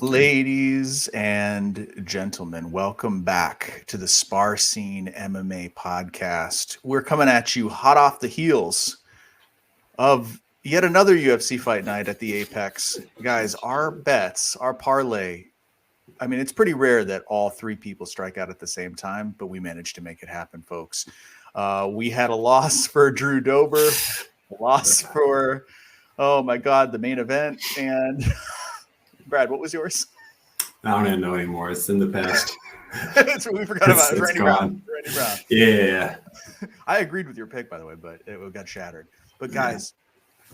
Ladies and gentlemen, welcome back to the Spar Scene MMA podcast. We're coming at you hot off the heels of yet another UFC fight night at the Apex. Guys, our bets, our parlay, I mean, it's pretty rare that all three people strike out at the same time, but we managed to make it happen, folks. We had a loss for Drew Dober, a loss for, oh my God, the main event, and... Brad, what was yours? I don't even know anymore. It's in the past. That's what we forgot about. It's Randy Brown. Randy Brown. Yeah. I agreed with your pick, by the way, but it got shattered. But guys,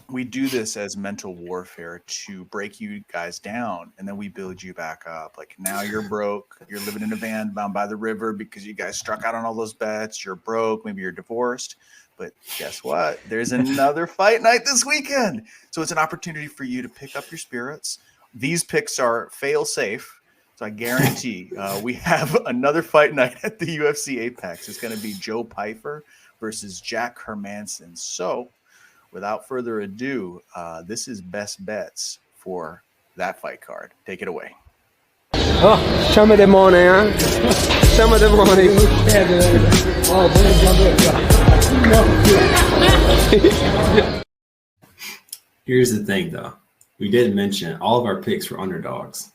we do this as mental warfare to break you guys down, and then we build you back up. Like now you're broke. You're living in a van bound by the river because you guys struck out on all those bets. You're broke. Maybe you're divorced. But guess what? There's another fight night this weekend. So it's an opportunity for you to pick up your spirits. These picks are fail-safe, so I guarantee we have another fight night at the UFC Apex. It's going to be Joe Pyfer versus Jack Hermansson. So, without further ado, this is best bets for that fight card. Take it away. Oh, show me the money, huh? Show me the money. Here's the thing, though. We did mention all of our picks were underdogs.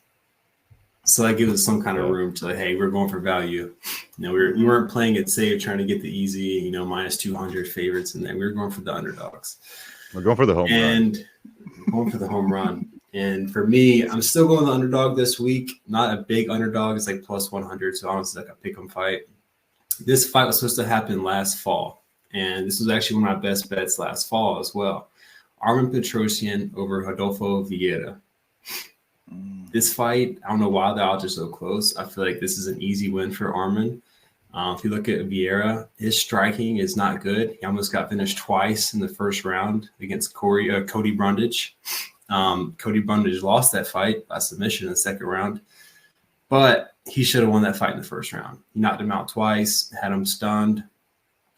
So that gives us some kind of room to, like, hey, we're going for value. You know, we weren't playing it safe, trying to get the easy, minus 200 favorites, and then we were going for the underdogs. We're going for the home run. Going for the home run. And for me, I'm still going the underdog this week. Not a big underdog. It's like plus 100, so honestly, like a pick 'em fight. This fight was supposed to happen last fall, and this was actually one of my best bets last fall as well. Armen Petrosyan over Rodolfo Vieira. This fight, I don't know why the odds are so close. I feel like this is an easy win for Armen. If you look at Vieira, his striking is not good. He almost got finished twice in the first round against Cody Brundage. Cody Brundage lost that fight by submission in the second round, but he should have won that fight in the first round. He knocked him out twice, had him stunned.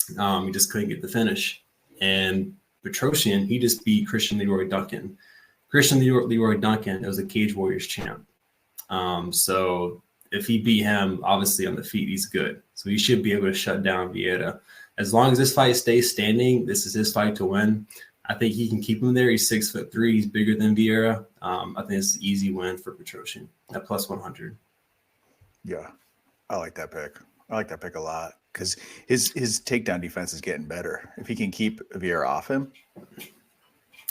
He just couldn't get the finish. And Petrosyan, he just beat Christian Leroy Duncan. Christian Leroy Duncan was a Cage Warriors champ. So if he beat him, obviously on the feet, he's good. So he should be able to shut down Vieira. As long as this fight stays standing, this is his fight to win. I think he can keep him there. He's 6'3". He's bigger than Vieira. I think it's an easy win for Petrosyan at plus 100. Yeah, I like that pick. I like that pick a lot because his takedown defense is getting better. If he can keep Vieira off him.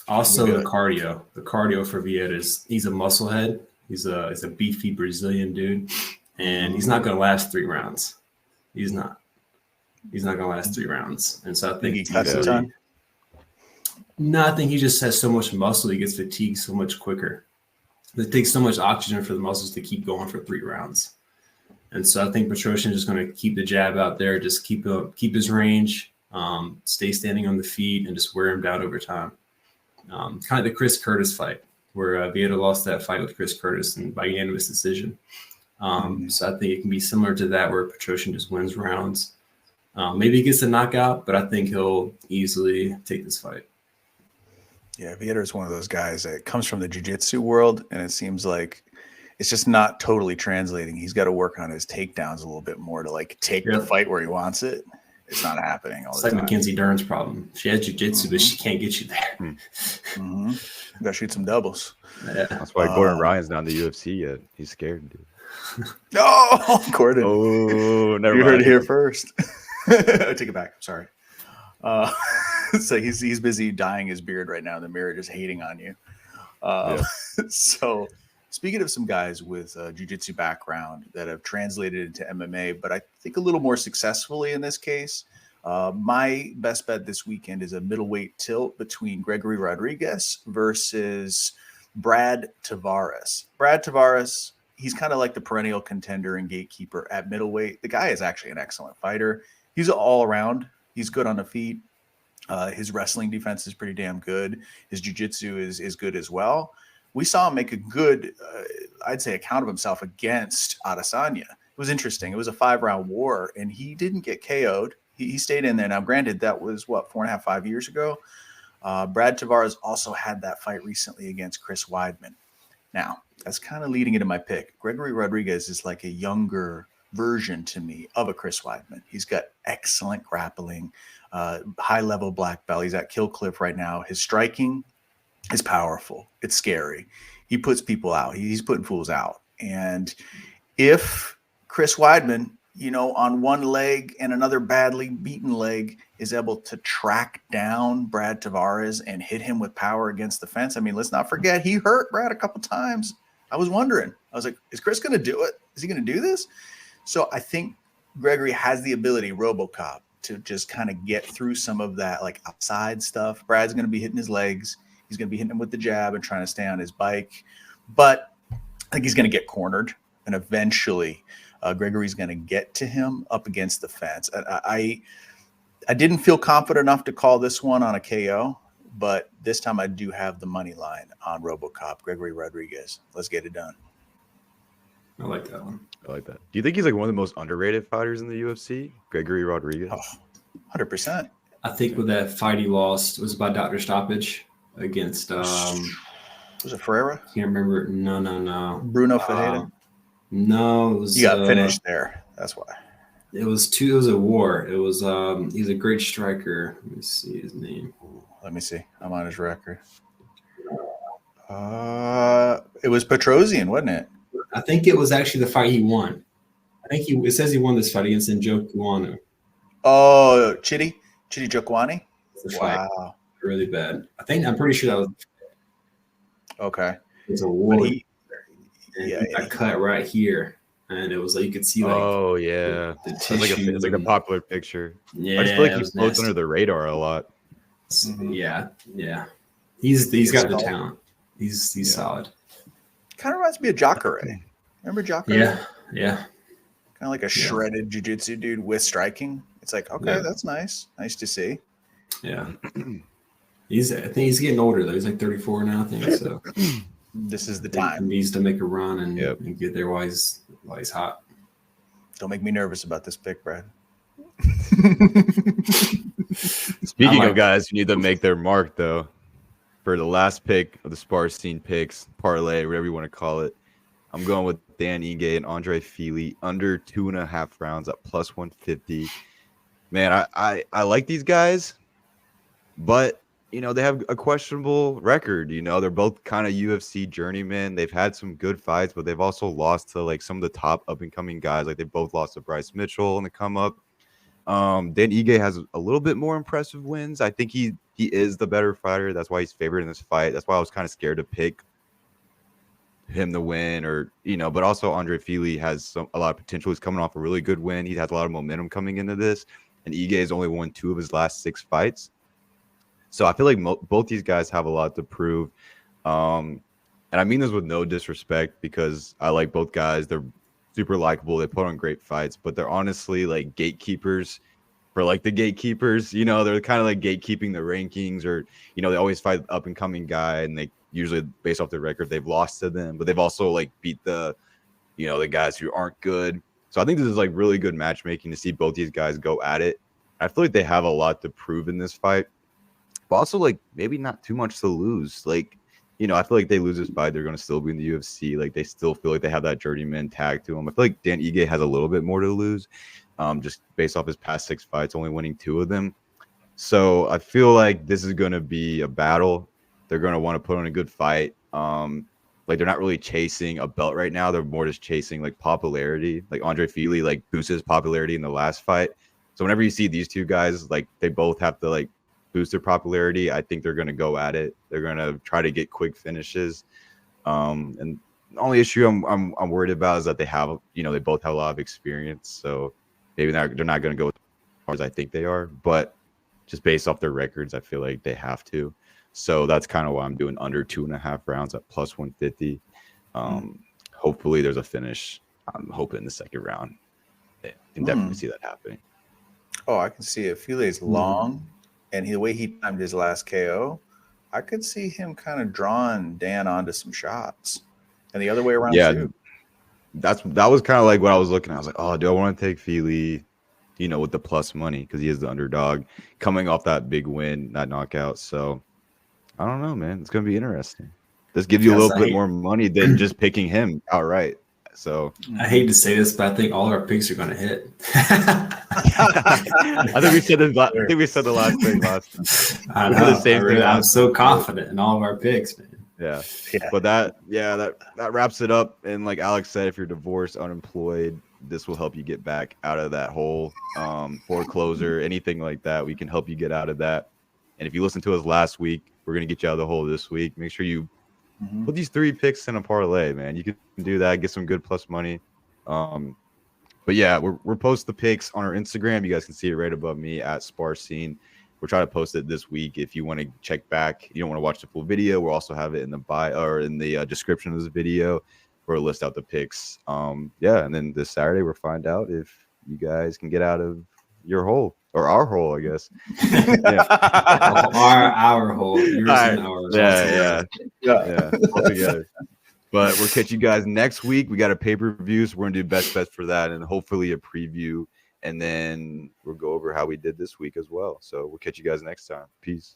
Also, the cardio. The cardio for Vieira is he's a musclehead. He's a beefy Brazilian dude, and he's not going to last 3 rounds. He's not going to last 3 rounds. And so I think he cuts a ton. No, I think he just has so much muscle. He gets fatigued so much quicker. It takes so much oxygen for the muscles to keep going for 3 rounds. And so I think Petrosyan is just going to keep the jab out there, just keep his range, stay standing on the feet, and just wear him down over time. Kind of like the Chris Curtis fight, where Vieira lost that fight with Chris Curtis and by unanimous decision. So I think it can be similar to that, where Petrosyan just wins rounds. Maybe he gets a knockout, but I think he'll easily take this fight. Yeah, Vieira is one of those guys that comes from the jiu-jitsu world, and it seems like it's just not totally translating. He's got to work on his takedowns a little bit more to take the fight where he wants it. It's not happening all the time. It's like Mackenzie Dern's problem. She has jiu-jitsu, but she can't get you there. You got to shoot some doubles. Yeah. That's why Gordon Ryan's not in the UFC yet. He's scared, dude. No, Gordon. Oh, never You mind. heard it here first. I take it back. Sorry. So he's busy dyeing his beard right now in the mirror, just hating on you. So speaking of some guys with a jiu-jitsu background that have translated into MMA, but I think a little more successfully in this case, my best bet this weekend is a middleweight tilt between Gregory Rodrigues versus Brad Tavares. Brad Tavares, he's kind of like the perennial contender and gatekeeper at middleweight. The guy is actually an excellent fighter. He's all around. He's good on the feet. His wrestling defense is pretty damn good. His jiu-jitsu is good as well. We saw him make a good, I'd say, account of himself against Adesanya. It was interesting. It was a 5-round war, and he didn't get KO'd. He stayed in there. Now, granted, that was, 4.5, 5 years ago. Brad Tavares also had that fight recently against Chris Weidman. Now, that's kind of leading into my pick. Gregory Rodrigues is like a younger version to me of a Chris Weidman. He's got excellent grappling, high-level black belt. He's at Kill Cliff right now. His striking is powerful. It's scary. He puts people out. He's putting fools out. And if Chris Weidman, on one leg and another badly beaten leg, is able to track down Brad Tavares and hit him with power against the fence. I mean, let's not forget, he hurt Brad a couple times. I was wondering. I was like, is Chris going to do it? Is he going to do this? So I think Gregory has the ability, RoboCop, to just kind of get through some of that like outside stuff. Brad's going to be hitting his legs. He's going to be hitting him with the jab and trying to stay on his bike. But I think he's going to get cornered. And eventually Gregory's going to get to him up against the fence. I didn't feel confident enough to call this one on a KO, but this time I do have the money line on RoboCop, Gregory Rodrigues. Let's get it done. I like that one. I like that. Do you think he's like one of the most underrated fighters in the UFC, Gregory Rodrigues? Oh, 100%. I think with that fight he lost was by Dr. Stoppage against was it Ferreira? Can't remember. No. Bruno Ferreira. No, it was. You got finished there. That's why. It was a war. It was he's a great striker. Let me see his name. Let me see. I'm on his record. It was Petrosyan, wasn't it? I think it was actually the fight he won. It says he won this fight against Njokuanu. Oh, Chidi Jokwani? Wow. Really bad. I'm pretty sure that was okay. It's a war. He got cut right here. And it was like you could see like yeah. the It's tissue. like a popular picture. Yeah, I just feel like it he was floats nasty. under the radar a lot. Mhm. Yeah. He's got the solid. talent. He's solid. Kind of reminds me of Jacare. Remember Jacare? Yeah. Kind of like a shredded jiu-jitsu dude with striking. It's like, okay, that's nice. Nice to see. Yeah. I think he's getting older though. He's like 34 now, I think. So This is the he time. needs to make a run and get there while he's hot. Don't make me nervous about this pick, Brad. Speaking of guys who need to make their mark, though, for the last pick of the Spar Scene picks, parlay, whatever you want to call it, I'm going with Dan Ige and Andre Fili under 2.5 rounds at plus 150. Man, I like these guys, but they have a questionable record. They're both kind of UFC journeymen. They've had some good fights, but they've also lost to like some of the top up and coming guys. Like they both lost to Bryce Mitchell in the come up. Dan Ige has a little bit more impressive wins. I think he is the better fighter. That's why he's favored in this fight. That's why I was kind of scared to pick him to win, but also Andre Fili has a lot of potential. He's coming off a really good win. He has a lot of momentum coming into this, and Ige has only won 2 of his last 6 fights. So I feel like both these guys have a lot to prove. And I mean this with no disrespect because I like both guys. They're super likable. They put on great fights, but they're honestly like gatekeepers for like the gatekeepers. They're kind of like gatekeeping the rankings or, they always fight up and coming guy and they usually based off their record, they've lost to them, but they've also like beat the guys who aren't good. So I think this is like really good matchmaking to see both these guys go at it. I feel like they have a lot to prove in this fight. But also, like, maybe not too much to lose. Like, I feel like they lose this fight, they're going to still be in the UFC. Like, they still feel like they have that journeyman tag to them. I feel like Dan Ige has a little bit more to lose, just based off his past 6 fights, only winning 2 of them. So I feel like this is going to be a battle. They're going to want to put on a good fight. Like, they're not really chasing a belt right now. They're more just chasing, like, popularity. Like, Andre Fili, like, boosted his popularity in the last fight. So whenever you see these two guys, like, they both have to, like, boost their popularity. I think they're going to go at it. They're going to try to get quick finishes. And the only issue I'm worried about is that they have, they both have a lot of experience. So maybe they're not going to go as far as I think they are. But just based off their records, I feel like they have to. So that's kind of why I'm doing under 2.5 rounds at plus 150. Hopefully there's a finish. I'm hoping in the second round. I can definitely see that happening. Oh, I can see it. File's long. And the way he timed his last KO, I could see him kind of drawing Dan onto some shots. And the other way around, too. That was kind of like what I was looking at. I was like, oh, do I want to take Fili, with the plus money because he is the underdog coming off that big win, that knockout. So I don't know, man. It's going to be interesting. This gives you a Because little bit more money than just picking him outright. So I hate to say this, but I think all our picks are going to hit. I think we said this. I think we said the last thing last time. I We know. said the same thing I'm last so time. confident in all of our picks, man. Yeah. Yeah. But that wraps it up. And like Alex said, if you're divorced, unemployed, this will help you get back out of that hole. Foreclosure, anything like that, we can help you get out of that. And if you listened to us last week, we're gonna get you out of the hole this week. Make sure you put these 3 picks in a parlay, man. You can do that, get some good plus money. But yeah, we're post the picks on our Instagram. You guys can see it right above me at Spar Scene. We're trying to post it this week. If you want to check back, you don't want to watch the full video, we'll also have it in the bio or in the description of this video where we'll list out the picks. Yeah, and then this Saturday we'll find out if you guys can get out of your hole or our hole, I guess. Yeah. our hole. Yours and ours. Yeah, all together. But we'll catch you guys next week. We got a pay-per-view, so we're gonna do best bets for that, and hopefully a preview, and then we'll go over how we did this week as well. So we'll catch you guys next time. Peace.